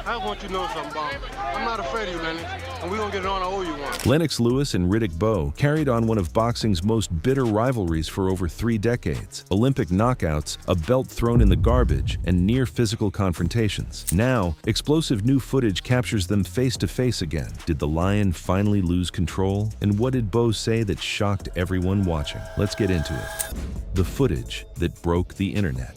I want you to know something, Bob. I'm not afraid of you, Lennox, and we're going to get it on. I owe you one. Lennox Lewis and Riddick Bowe carried on one of boxing's most bitter rivalries for over 3 decades. Olympic knockouts, a belt thrown in the garbage, and near physical confrontations. Now, explosive new footage captures them face-to-face again. Did the Lion finally lose control? And what did Bowe say that shocked everyone watching? Let's get into it. The footage that broke the internet.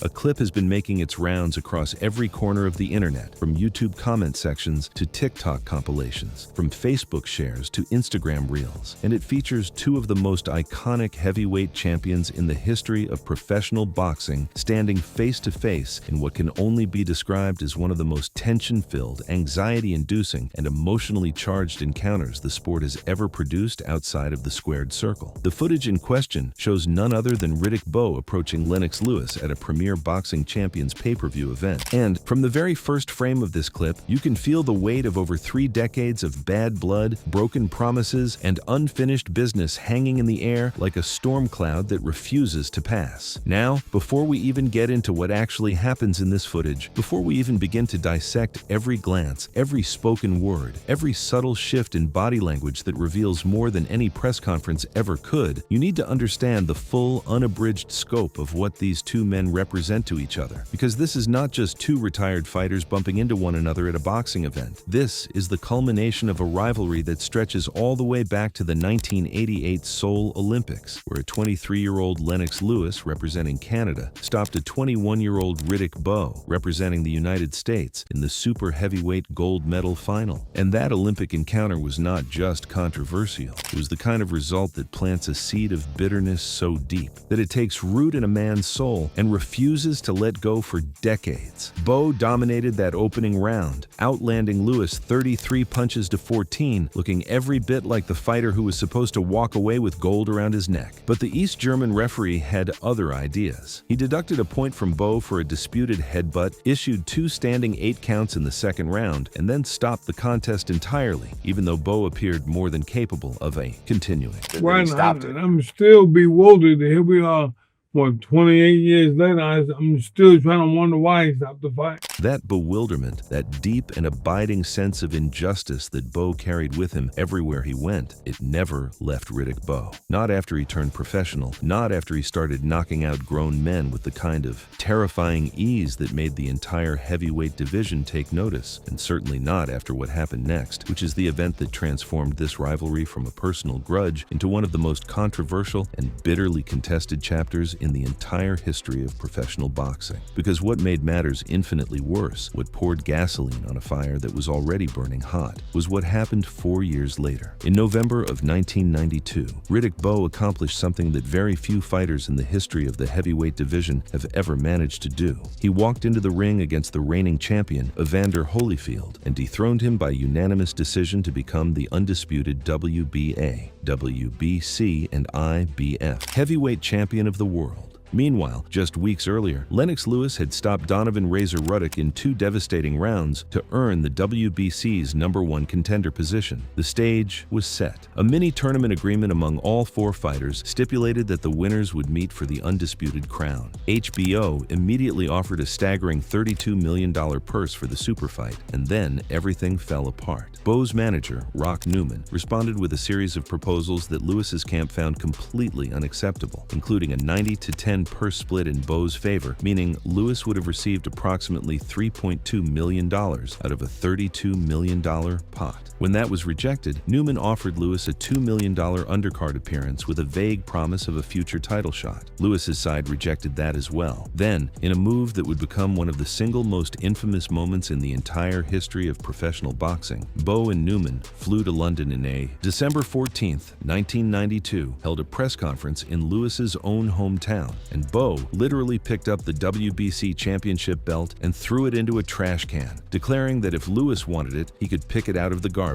A clip has been making its rounds across every corner of the internet, from YouTube comment sections to TikTok compilations, from Facebook shares to Instagram reels, and it features 2 of the most iconic heavyweight champions in the history of professional boxing standing face-to-face in what can only be described as one of the most tension-filled, anxiety-inducing, and emotionally charged encounters the sport has ever produced outside of the squared circle. The footage in question shows none other than Riddick Bowe approaching Lennox Lewis at a premier boxing champions pay-per-view event. And from the very first frame of this clip, you can feel the weight of over 3 decades of bad blood, broken promises, and unfinished business hanging in the air like a storm cloud that refuses to pass. Now, before we even get into what actually happens in this footage, before we even begin to dissect every glance, every spoken word, every subtle shift in body language that reveals more than any press conference ever could, you need to understand the full, unabridged scope of what these 2 men represent to each other. Because this is not just 2 retired fighters bumping into one another at a boxing event. This is the culmination of a rivalry that stretches all the way back to the 1988 Seoul Olympics, where a 23-year-old Lennox Lewis, representing Canada, stopped a 21-year-old Riddick Bowe, representing the United States, in the super heavyweight gold medal final. And that Olympic encounter was not just controversial. It was the kind of result that plants a seed of bitterness so deep that it takes root in a man's soul and refuses to let go for decades. Bowe dominated that opening round, outlanding Lewis 33 punches to 14, looking every bit like the fighter who was supposed to walk away with gold around his neck. But the East German referee had other ideas. He deducted a point from Bowe for a disputed headbutt, issued 2 standing 8 counts in the second round, and then stopped the contest entirely, even though Bowe appeared more than capable of continuing. Right, I'm still bewildered. Here we are. 28 years later, I'm still trying to wonder why he stopped the fight. That bewilderment, that deep and abiding sense of injustice that Bowe carried with him everywhere he went, it never left Riddick Bowe. Not after he turned professional, not after he started knocking out grown men with the kind of terrifying ease that made the entire heavyweight division take notice, and certainly not after what happened next, which is the event that transformed this rivalry from a personal grudge into one of the most controversial and bitterly contested chapters in the entire history of professional boxing. Because what made matters infinitely worse, what poured gasoline on a fire that was already burning hot, was what happened 4 years later. In November of 1992, Riddick Bowe accomplished something that very few fighters in the history of the heavyweight division have ever managed to do. He walked into the ring against the reigning champion, Evander Holyfield, and dethroned him by unanimous decision to become the undisputed WBA, WBC, and IBF heavyweight champion of the world. Meanwhile, just weeks earlier, Lennox Lewis had stopped Donovan Razor Ruddock in 2 devastating rounds to earn the WBC's #1 contender position. The stage was set. A mini-tournament agreement among all 4 fighters stipulated that the winners would meet for the undisputed crown. HBO immediately offered a staggering $32 million purse for the super fight, and then everything fell apart. Bowe's manager, Rock Newman, responded with a series of proposals that Lewis's camp found completely unacceptable, including a 90-10 purse split in Bowe's favor, meaning Lewis would have received approximately $3.2 million out of a $32 million pot. When that was rejected, Newman offered Lewis a $2 million undercard appearance with a vague promise of a future title shot. Lewis's side rejected that as well. Then, in a move that would become one of the single most infamous moments in the entire history of professional boxing, Bowe and Newman flew to London in December 14, 1992, held a press conference in Lewis's own hometown, and Bowe literally picked up the WBC championship belt and threw it into a trash can, declaring that if Lewis wanted it, he could pick it out of the garbage.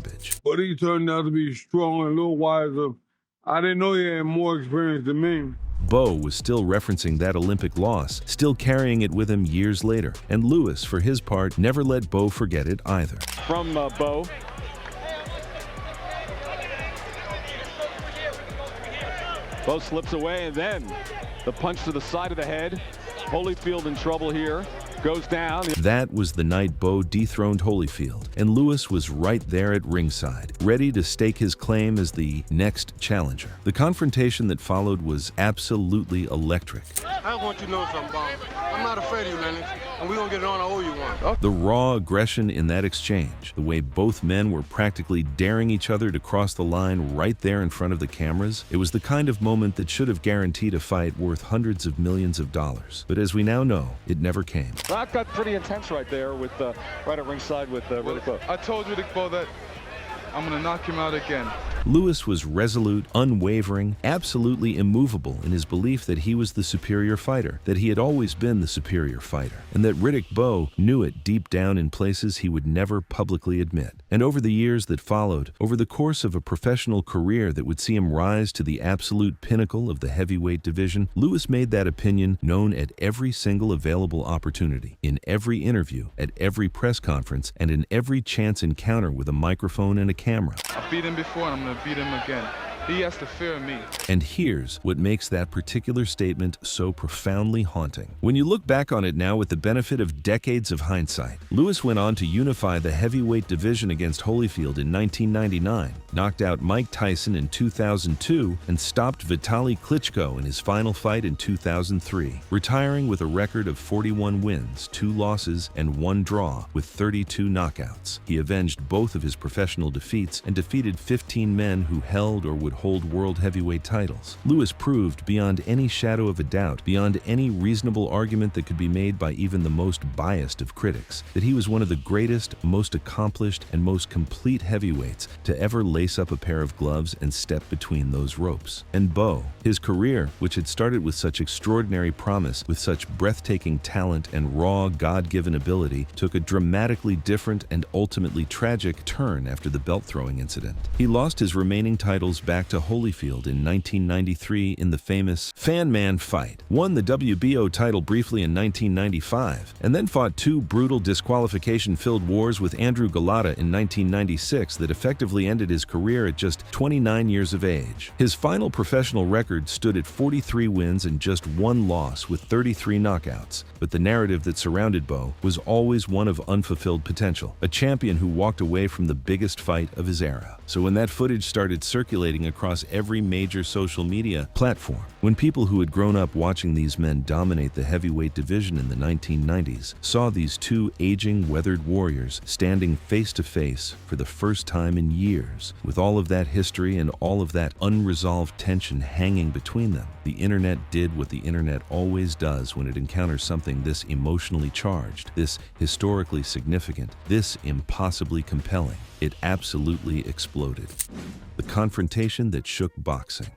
But he turned out to be strong and a little wiser. I didn't know he had more experience than me. Bowe was still referencing that Olympic loss, still carrying it with him years later, and Lewis, for his part, never let Bowe forget it either. From Bowe. Bowe slips away, and then the punch to the side of the head. Holyfield in trouble here. goes down. That was the night Bowe dethroned Holyfield, and Lewis was right there at ringside, ready to stake his claim as the next challenger. The confrontation that followed was absolutely electric. I want you to know something, Bob. I'm not afraid of you, Lennox, and we're gonna get it on. I owe you one. The raw aggression in that exchange, the way both men were practically daring each other to cross the line right there in front of the cameras, it was the kind of moment that should have guaranteed a fight worth hundreds of millions of dollars. But as we now know, it never came. That got pretty intense right there with right at ringside with Riddick Bowe. I told Riddick Bowe that I'm gonna knock him out again. Lewis was resolute, unwavering, absolutely immovable in his belief that he was the superior fighter, that he had always been the superior fighter, and that Riddick Bowe knew it deep down in places he would never publicly admit. And over the years that followed, over the course of a professional career that would see him rise to the absolute pinnacle of the heavyweight division, Lewis made that opinion known at every single available opportunity, in every interview, at every press conference, and in every chance encounter with a microphone and a camera. I beat him before and I'm gonna beat him again. He has to fear me. And here's what makes that particular statement so profoundly haunting. When you look back on it now with the benefit of decades of hindsight, Lewis went on to unify the heavyweight division against Holyfield in 1999, knocked out Mike Tyson in 2002, and stopped Vitaly Klitschko in his final fight in 2003, retiring with a record of 41 wins, 2 losses, and 1 draw, with 32 knockouts. He avenged both of his professional defeats and defeated 15 men who held or would hold world heavyweight titles. Lewis proved beyond any shadow of a doubt, beyond any reasonable argument that could be made by even the most biased of critics, that he was one of the greatest, most accomplished, and most complete heavyweights to ever lace up a pair of gloves and step between those ropes. And Bowe, his career, which had started with such extraordinary promise, with such breathtaking talent and raw, God-given ability, took a dramatically different and ultimately tragic turn after the belt-throwing incident. He lost his remaining titles back to Holyfield in 1993 in the famous Fan Man fight, won the WBO title briefly in 1995, and then fought 2 brutal disqualification-filled wars with Andrew Golota in 1996 that effectively ended his career at just 29 years of age. His final professional record stood at 43 wins and just 1 loss with 33 knockouts, but the narrative that surrounded Bowe was always one of unfulfilled potential, a champion who walked away from the biggest fight of his era. So when that footage started circulating across every major social media platform, when people who had grown up watching these men dominate the heavyweight division in the 1990s saw these 2 aging, weathered warriors standing face to face for the first time in years, with all of that history and all of that unresolved tension hanging between them, the internet did what the internet always does when it encounters something this emotionally charged, this historically significant, this impossibly compelling. It absolutely exploded. The confrontation that shook boxing.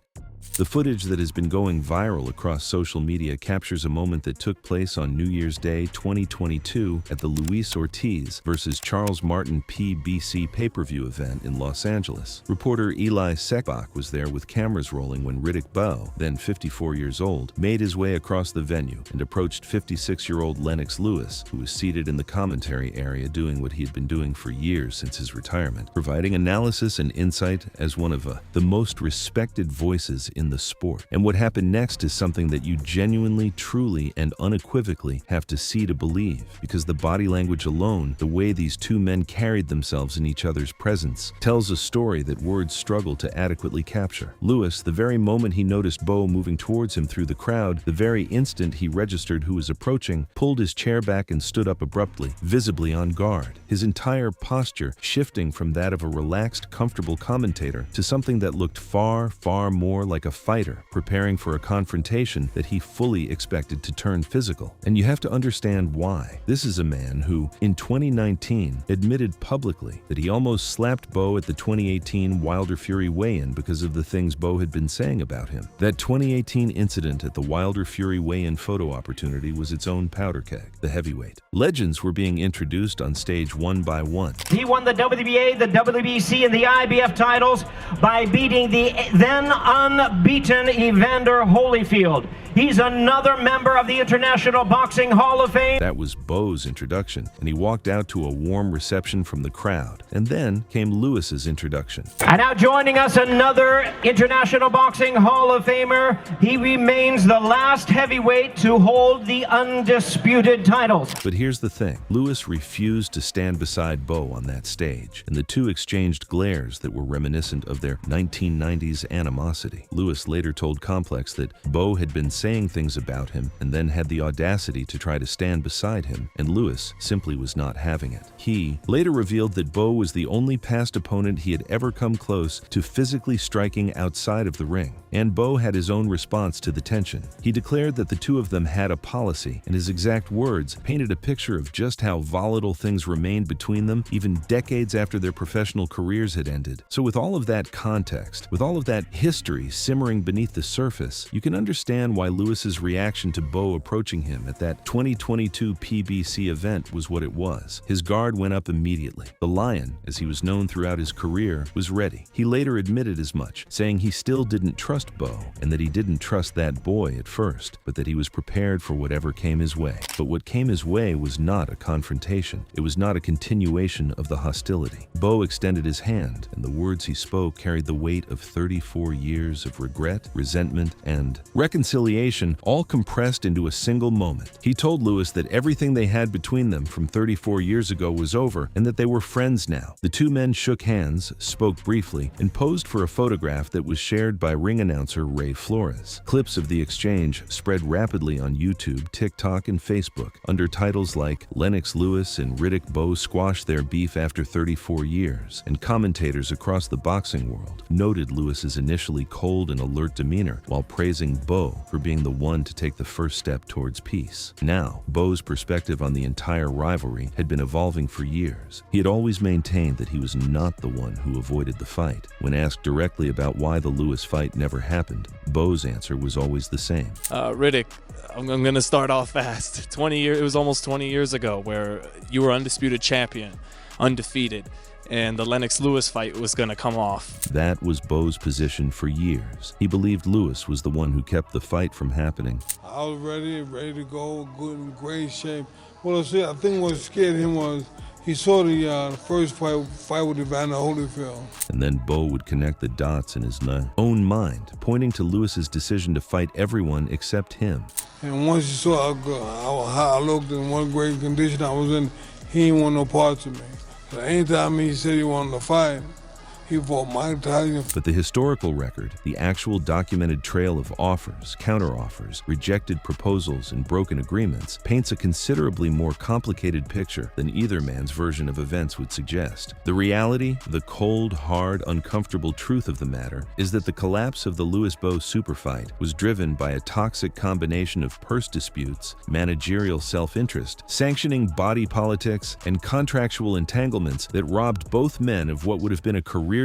The footage that has been going viral across social media captures a moment that took place on New Year's Day 2022 at the Luis Ortiz versus Charles Martin PBC pay-per-view event in Los Angeles. Reporter Eli Sekbach was there with cameras rolling when Riddick Bowe, then 54 years old, made his way across the venue and approached 56-year-old Lennox Lewis, who was seated in the commentary area doing what he had been doing for years since his retirement, providing analysis and insight as one of the most respected voices in the sport. And what happened next is something that you genuinely, truly, and unequivocally have to see to believe, because the body language alone, the way these 2 men carried themselves in each other's presence, tells a story that words struggle to adequately capture. Lewis, the very moment he noticed Bowe moving towards him through the crowd, the very instant he registered who was approaching, pulled his chair back and stood up abruptly, visibly on guard, his entire posture shifting from that of a relaxed, comfortable commentator to something that looked far, far more like a fighter preparing for a confrontation that he fully expected to turn physical. And you have to understand why. This is a man who, in 2019, admitted publicly that he almost slapped Bowe at the 2018 Wilder Fury weigh-in because of the things Bowe had been saying about him. That 2018 incident at the Wilder Fury weigh-in photo opportunity was its own powder keg, the heavyweight. Legends were being introduced on stage one by one. He won the WBA, the WBC, and the IBF titles by beating the then unbeaten beaten Evander Holyfield. He's another member of the International Boxing Hall of Fame. That was Bowe's introduction, and he walked out to a warm reception from the crowd. And then came Lewis's introduction. And now joining us, another International Boxing Hall of Famer. He remains the last heavyweight to hold the undisputed titles. But here's the thing. Lewis refused to stand beside Bowe on that stage, and the two exchanged glares that were reminiscent of their 1990s animosity. Lewis later told Complex that Bowe had been saying things about him and then had the audacity to try to stand beside him, and Lewis simply was not having it. He later revealed that Bowe was the only past opponent he had ever come close to physically striking outside of the ring, and Bowe had his own response to the tension. He declared that the two of them had a policy, and his exact words painted a picture of just how volatile things remained between them even decades after their professional careers had ended. So with all of that context, with all of that history simmering beneath the surface, you can understand why Lewis's reaction to Bowe approaching him at that 2022 PBC event was what it was. His guard went up immediately. The Lion, as he was known throughout his career, was ready. He later admitted as much, saying he still didn't trust Bowe, and that he didn't trust that boy at first, but that he was prepared for whatever came his way. But what came his way was not a confrontation. It was not a continuation of the hostility. Bowe extended his hand, and the words he spoke carried the weight of 34 years of regret, resentment, and reconciliation, all compressed into a single moment. He told Lewis that everything they had between them from 34 years ago was over, and that they were friends now. The two men shook hands, spoke briefly, and posed for a photograph that was shared by ring announcer Ray Flores. Clips of the exchange spread rapidly on YouTube, TikTok, and Facebook under titles like "Lennox Lewis and Riddick Bowe squashed their beef after 34 years," and commentators across the boxing world noted Lewis's initially cold and alert demeanor while praising Bowe for being the one to take the first step towards peace. Now, Bowe's perspective on the entire rivalry had been evolving for years. He had always maintained that he was not the one who avoided the fight. When asked directly about why the Lewis fight never happened, Bowe's answer was always the same. Riddick, I'm going to start off fast. It was almost 20 years ago where you were undisputed champion, undefeated, and the Lennox Lewis fight was going to come off. That was Bowe's position for years. He believed Lewis was the one who kept the fight from happening. I was ready to go, good in great shape. Well, I think what scared him was he saw the first fight with Evander Holyfield. And then Bowe would connect the dots in his own mind, pointing to Lewis's decision to fight everyone except him. And once he saw how I looked and what great condition I was in, he didn't want no parts of me. So anytime he said he wanted to fight, he fought Mike Tyson. But the historical record, the actual documented trail of offers, counteroffers, rejected proposals, and broken agreements, paints a considerably more complicated picture than either man's version of events would suggest. The reality, the cold, hard, uncomfortable truth of the matter, is that the collapse of the Lewis-Bowe super fight was driven by a toxic combination of purse disputes, managerial self-interest, sanctioning body politics, and contractual entanglements that robbed both men of what would have been a career-defining,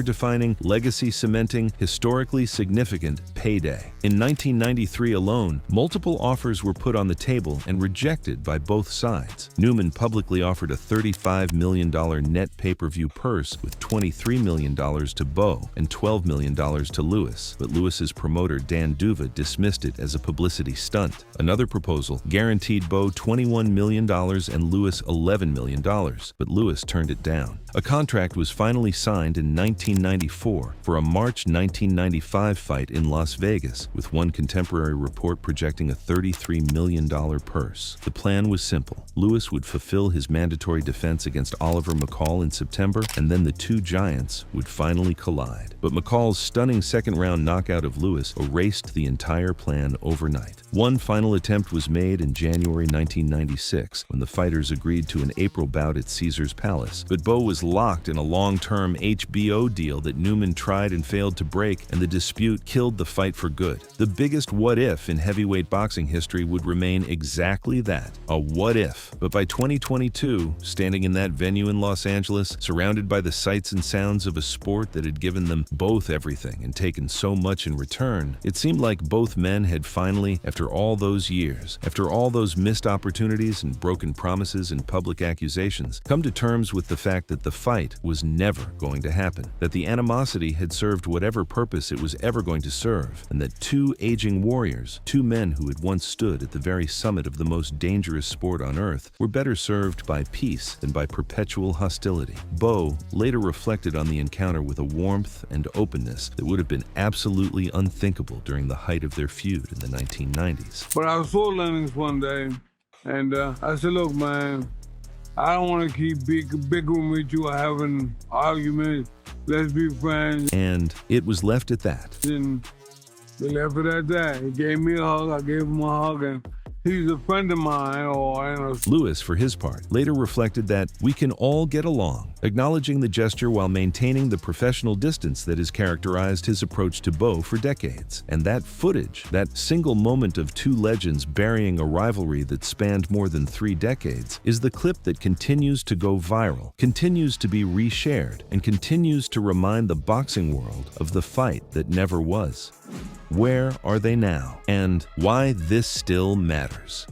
legacy-cementing, historically significant payday. In 1993 alone, multiple offers were put on the table and rejected by both sides. Newman publicly offered a $35 million net pay-per-view purse with $23 million to Bowe and $12 million to Lewis, but Lewis's promoter Dan Duva dismissed it as a publicity stunt. Another proposal guaranteed Bowe $21 million and Lewis $11 million, but Lewis turned it down. A contract was finally signed in 1994 for a March 1995 fight in Las Vegas, with one contemporary report projecting a $33 million purse. The plan was simple. Lewis would fulfill his mandatory defense against Oliver McCall in September, and then the two giants would finally collide. But McCall's stunning second-round knockout of Lewis erased the entire plan overnight. One final attempt was made in January 1996, when the fighters agreed to an April bout at Caesar's Palace, but Bowe was locked in a long-term HBO deal that Newman tried and failed to break, and the dispute killed the fight for good. The biggest what-if in heavyweight boxing history would remain exactly that, a what-if. But by 2022, standing in that venue in Los Angeles, surrounded by the sights and sounds of a sport that had given them both everything and taken so much in return, it seemed like both men had finally, after all those years, after all those missed opportunities and broken promises and public accusations, come to terms with the fact that the fight was never going to happen. that the animosity had served whatever purpose it was ever going to serve, and that two aging warriors, two men who had once stood at the very summit of the most dangerous sport on earth, were better served by peace than by perpetual hostility. Bowe later reflected on the encounter with a warmth and openness that would have been absolutely unthinkable during the height of their feud in the 1990s. But I saw Lennox one day, and I said, look, man, I don't want to keep bickering with you or having arguments. Let's be friends. And it was left at that. And they left it at that. He gave me a hug, I gave him a hug, and he's a friend of mine. Lewis, for his part, later reflected that we can all get along, acknowledging the gesture while maintaining the professional distance that has characterized his approach to Bowe for decades. And that footage, that single moment of two legends burying a rivalry that spanned more than 3 decades, is the clip that continues to go viral, continues to be reshared, and continues to remind the boxing world of the fight that never was. Where are they now? And why this still matters.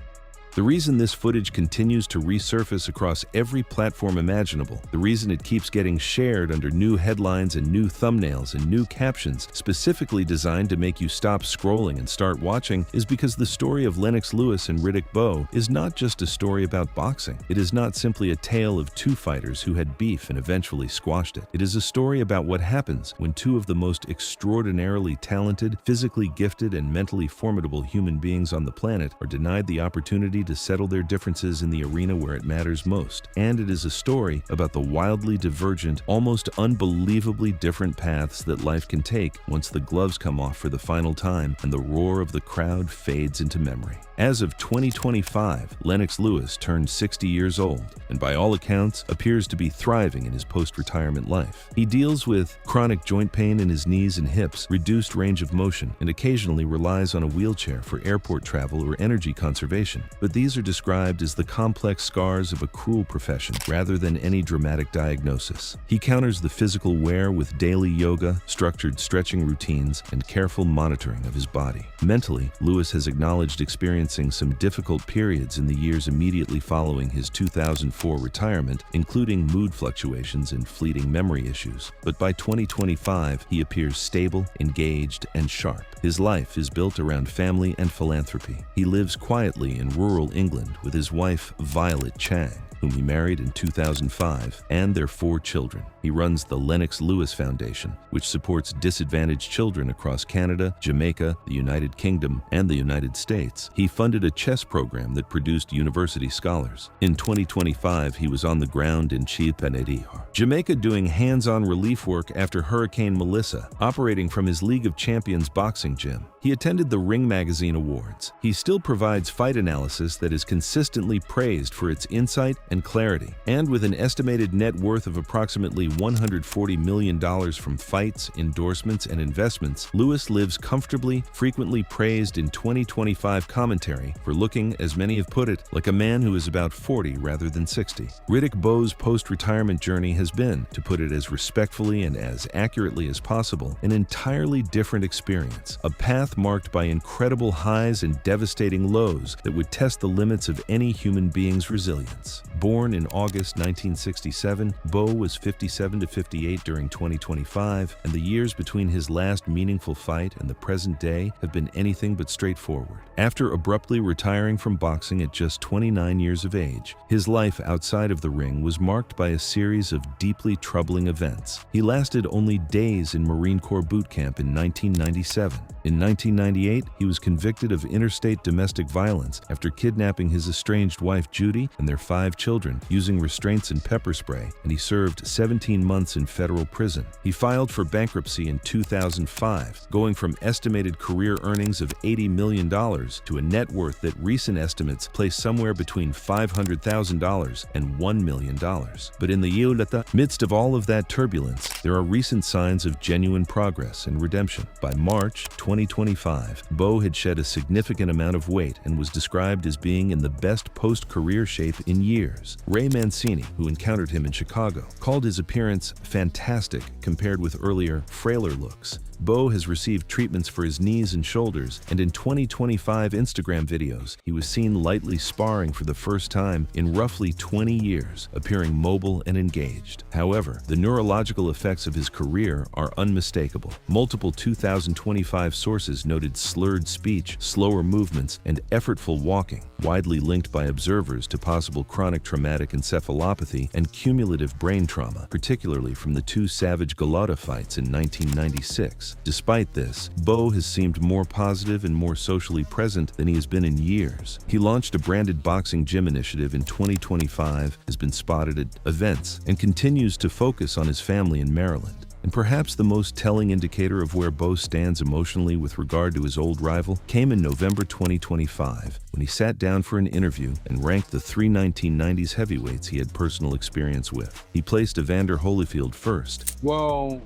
The reason this footage continues to resurface across every platform imaginable, the reason it keeps getting shared under new headlines and new thumbnails and new captions specifically designed to make you stop scrolling and start watching, is because the story of Lennox Lewis and Riddick Bowe is not just a story about boxing. It is not simply a tale of two fighters who had beef and eventually squashed it. It is a story about what happens when two of the most extraordinarily talented, physically gifted, and mentally formidable human beings on the planet are denied the opportunity to settle their differences in the arena where it matters most. And it is a story about the wildly divergent, almost unbelievably different paths that life can take once the gloves come off for the final time and the roar of the crowd fades into memory. As of 2025, Lennox Lewis turned 60 years old, and by all accounts, appears to be thriving in his post-retirement life. He deals with chronic joint pain in his knees and hips, reduced range of motion, and occasionally relies on a wheelchair for airport travel or energy conservation. But these are described as the complex scars of a cruel profession rather than any dramatic diagnosis. He counters the physical wear with daily yoga, structured stretching routines, and careful monitoring of his body. Mentally, Lewis has acknowledged experiencing some difficult periods in the years immediately following his 2004 retirement, including mood fluctuations and fleeting memory issues. But by 2025, he appears stable, engaged, and sharp. His life is built around family and philanthropy. He lives quietly in rural England with his wife, Violet Chang, whom he married in 2005, and their 4 children. He runs the Lennox Lewis Foundation, which supports disadvantaged children across Canada, Jamaica, the United Kingdom, and the United States. He funded a chess program that produced university scholars. In 2025, he was on the ground in Chilpanedihar, Jamaica, doing hands-on relief work after Hurricane Melissa, operating from his League of Champions boxing gym. He attended the Ring Magazine Awards. He still provides fight analysis that is consistently praised for its insight and clarity. And with an estimated net worth of approximately $140 million from fights, endorsements, and investments, Lewis lives comfortably, frequently praised in 2025 commentary for looking, as many have put it, like a man who is about 40 rather than 60. Riddick Bowe's post-retirement journey has been, to put it as respectfully and as accurately as possible, an entirely different experience, a path marked by incredible highs and devastating lows that would test the limits of any human being's resilience. Born in August 1967, Bowe was 57 to 58 during 2025, and the years between his last meaningful fight and the present day have been anything but straightforward. After abruptly retiring from boxing at just 29 years of age, his life outside of the ring was marked by a series of deeply troubling events. He lasted only days in Marine Corps boot camp in 1997. In 1998, he was convicted of interstate domestic violence after kidnapping his estranged wife Judy and their 5 children using restraints and pepper spray, and he served 17 months in federal prison. He filed for bankruptcy in 2005, going from estimated career earnings of $80 million to a net worth that recent estimates place somewhere between $500,000 and $1 million. But in the midst of all of that turbulence, there are recent signs of genuine progress and redemption. By March 2025, Bowe had shed a significant amount of weight and was described as being in the best post-career shape in years. Ray Mancini, who encountered him in Chicago, called his appearance fantastic compared with earlier, frailer looks. Bowe has received treatments for his knees and shoulders, and in 2025 Instagram videos, he was seen lightly sparring for the first time in roughly 20 years, appearing mobile and engaged. However, the neurological effects of his career are unmistakable. Multiple 2025 sources noted slurred speech, slower movements, and effortful walking, widely linked by observers to possible chronic traumatic encephalopathy and cumulative brain trauma, particularly from the two Savage Galata fights in 1996. Despite this, Bowe has seemed more positive and more socially present than he has been in years. He launched a branded boxing gym initiative in 2025, has been spotted at events, and continues to focus on his family in Maryland. And perhaps the most telling indicator of where Bowe stands emotionally with regard to his old rival came in November 2025, when he sat down for an interview and ranked the three 1990s heavyweights he had personal experience with. He placed Evander Holyfield first. Well,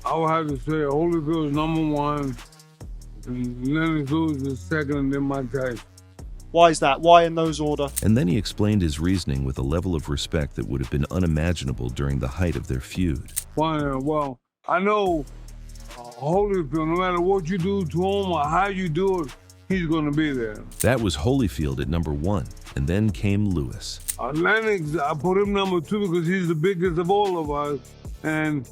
I would have to say Holyfield is #1, and Lennox is second, and then Mike Tyson. Why is that? Why in those order? And then he explained his reasoning with a level of respect that would have been unimaginable during the height of their feud. Well, I know Holyfield, no matter what you do to him or how you do it, he's going to be there. That was Holyfield at #1, and then came Lewis. Lennox, I put him #2 because he's the biggest of all of us, and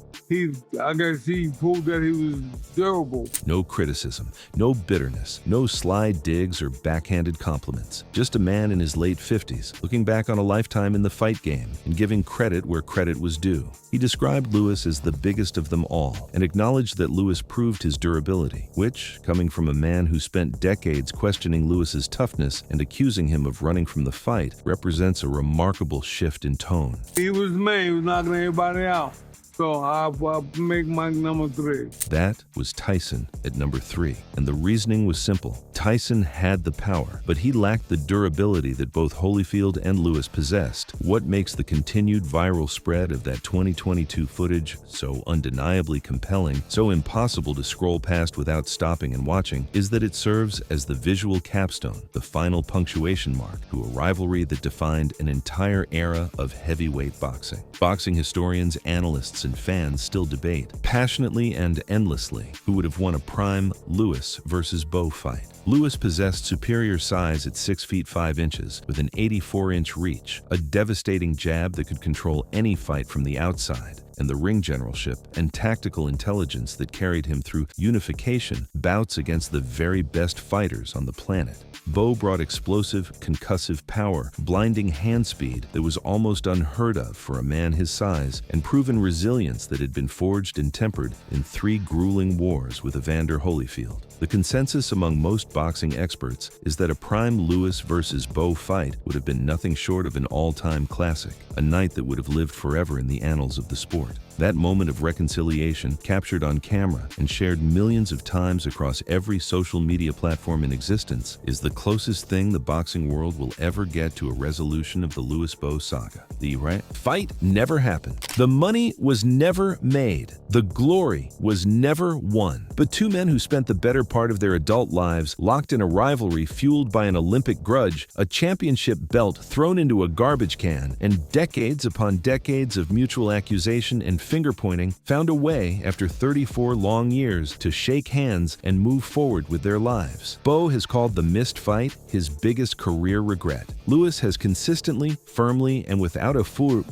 I guess he proved that he was durable. No criticism, no bitterness, no sly digs or backhanded compliments. Just a man in his late 50s, looking back on a lifetime in the fight game and giving credit where credit was due. He described Lewis as the biggest of them all and acknowledged that Lewis proved his durability, which, coming from a man who spent decades questioning Lewis's toughness and accusing him of running from the fight, represents a remarkable shift in tone. He was man, he was knocking everybody out. So I'll make Mike #3. That was Tyson at #3, and the reasoning was simple. Tyson had the power, but he lacked the durability that both Holyfield and Lewis possessed. What makes the continued viral spread of that 2022 footage so undeniably compelling, so impossible to scroll past without stopping and watching, is that it serves as the visual capstone, the final punctuation mark to a rivalry that defined an entire era of heavyweight boxing. Boxing historians, analysts, and fans still debate, passionately and endlessly, who would have won a prime Lewis versus Bowe fight. Lewis possessed superior size at 6 feet 5 inches, with an 84-inch reach, a devastating jab that could control any fight from the outside, and the ring generalship and tactical intelligence that carried him through unification bouts against the very best fighters on the planet. Bowe brought explosive, concussive power, blinding hand speed that was almost unheard of for a man his size, and proven resilience that had been forged and tempered in 3 grueling wars with Evander Holyfield. The consensus among most boxing experts is that a prime Lewis versus Bowe fight would have been nothing short of an all-time classic, a night that would have lived forever in the annals of the sport. That moment of reconciliation, captured on camera and shared millions of times across every social media platform in existence, is the closest thing the boxing world will ever get to a resolution of the Lewis-Bowe saga. The fight never happened. The money was never made. The glory was never won. But two men who spent the better part of their adult lives locked in a rivalry fueled by an Olympic grudge, a championship belt thrown into a garbage can, and decades upon decades of mutual accusation and finger-pointing, found a way, after 34 long years, to shake hands and move forward with their lives. Bowe has called the missed fight his biggest career regret. Lewis has consistently, firmly, and without a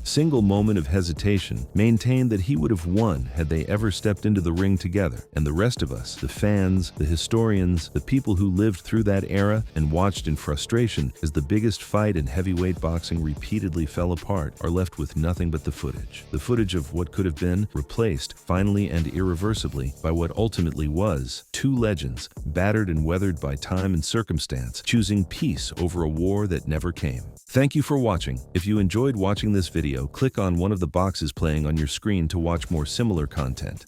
single moment of hesitation, maintained that he would have won had they ever stepped into the ring together. And the rest of us, the fans, the historians, the people who lived through that era and watched in frustration as the biggest fight in heavyweight boxing repeatedly fell apart, are left with nothing but the footage. The footage of what could have been replaced, finally and irreversibly, by what ultimately was two legends, battered and weathered by time and circumstance, choosing peace over a war that never came. Thank you for watching. If you enjoyed watching this video, click on one of the boxes playing on your screen to watch more similar content.